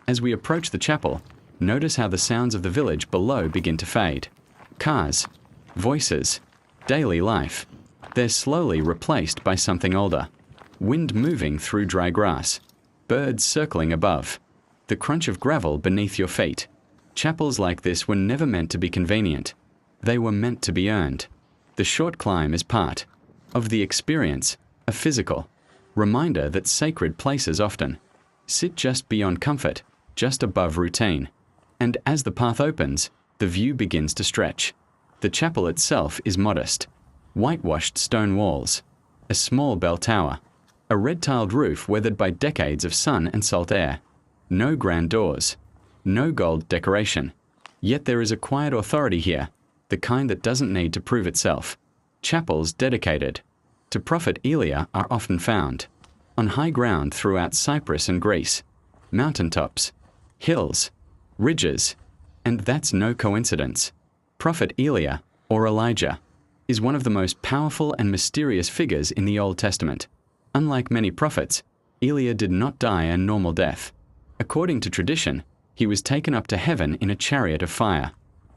As we approach the chapel, notice how the sounds of the village below begin to fade. Cars, voices, daily life. They're slowly replaced by something older. Wind moving through dry grass. Birds circling above. The crunch of gravel beneath your feet. Chapels like this were never meant to be convenient. They were meant to be earned. The short climb is part of the experience, a physical reminder that sacred places often sit just beyond comfort, just above routine. And as the path opens, the view begins to stretch. The chapel itself is modest. Whitewashed stone walls, a small bell tower, a red-tiled roof weathered by decades of sun and salt air. No grand doors, no gold decoration. Yet there is a quiet authority here, the kind that doesn't need to prove itself. Chapels dedicated to Prophet Elia are often found on high ground throughout Cyprus and Greece, mountaintops, hills, ridges, and that's no coincidence. Prophet Elia, or Elijah, is one of the most powerful and mysterious figures in the Old Testament. Unlike many prophets, Elia did not die a normal death. According to tradition, he was taken up to heaven in a chariot of fire,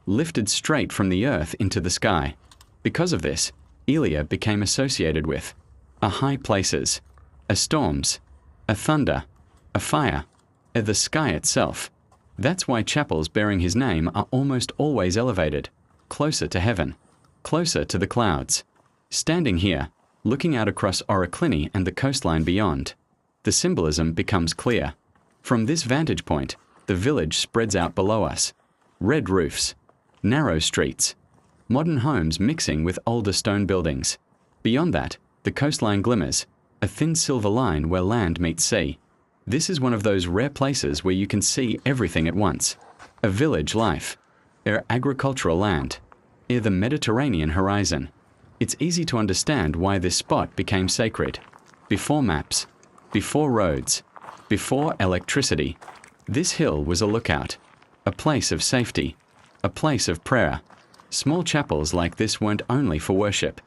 lifted straight from the earth into the sky. Because of this, Elia became associated with a high places, a storms, a thunder, a fire, the sky itself. That's why chapels bearing his name are almost always elevated, closer to heaven, closer to the clouds. Standing here, looking out across Oroklini and the coastline beyond, the symbolism becomes clear. From this vantage point, the village spreads out below us. Red roofs, narrow streets, modern homes mixing with older stone buildings. Beyond that, the coastline glimmers, a thin silver line where land meets sea. This is one of those rare places where you can see everything at once. A village life, agricultural land, the Mediterranean horizon. It's easy to understand why this spot became sacred. Before maps, before roads, before electricity, this hill was a lookout, a place of safety, a place of prayer. Small chapels like this weren't only for worship.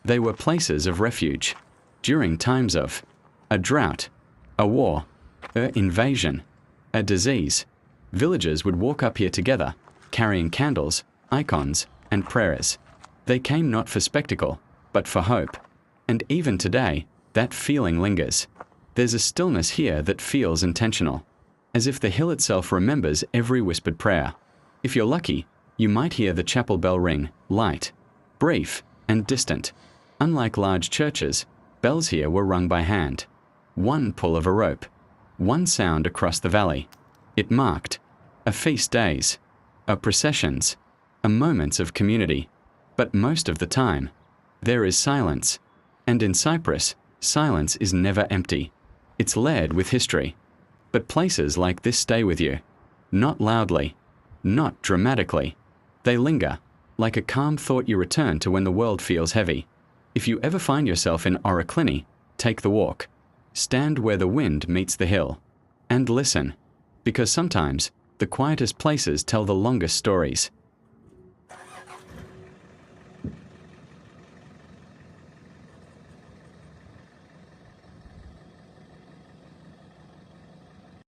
They were places of refuge. During times of a drought, a war, an invasion, a disease, villagers would walk up here together, carrying candles, icons, and prayers. They came not for spectacle, but for hope. And even today, that feeling lingers. There's a stillness here that feels intentional, as if the hill itself remembers every whispered prayer. If you're lucky, you might hear the chapel bell ring, light, brief, and distant. Unlike large churches, bells here were rung by hand. One pull of a rope, one sound across the valley. It marked a feast days, a processions, a moments of community. But most of the time, there is silence. And in Cyprus, silence is never empty. It's layered with history. But places like this stay with you. Not loudly, not dramatically. They linger, like a calm thought you return to when the world feels heavy. If you ever find yourself in Oroklini, take the walk. Stand where the wind meets the hill. And listen. Because sometimes, the quietest places tell the longest stories.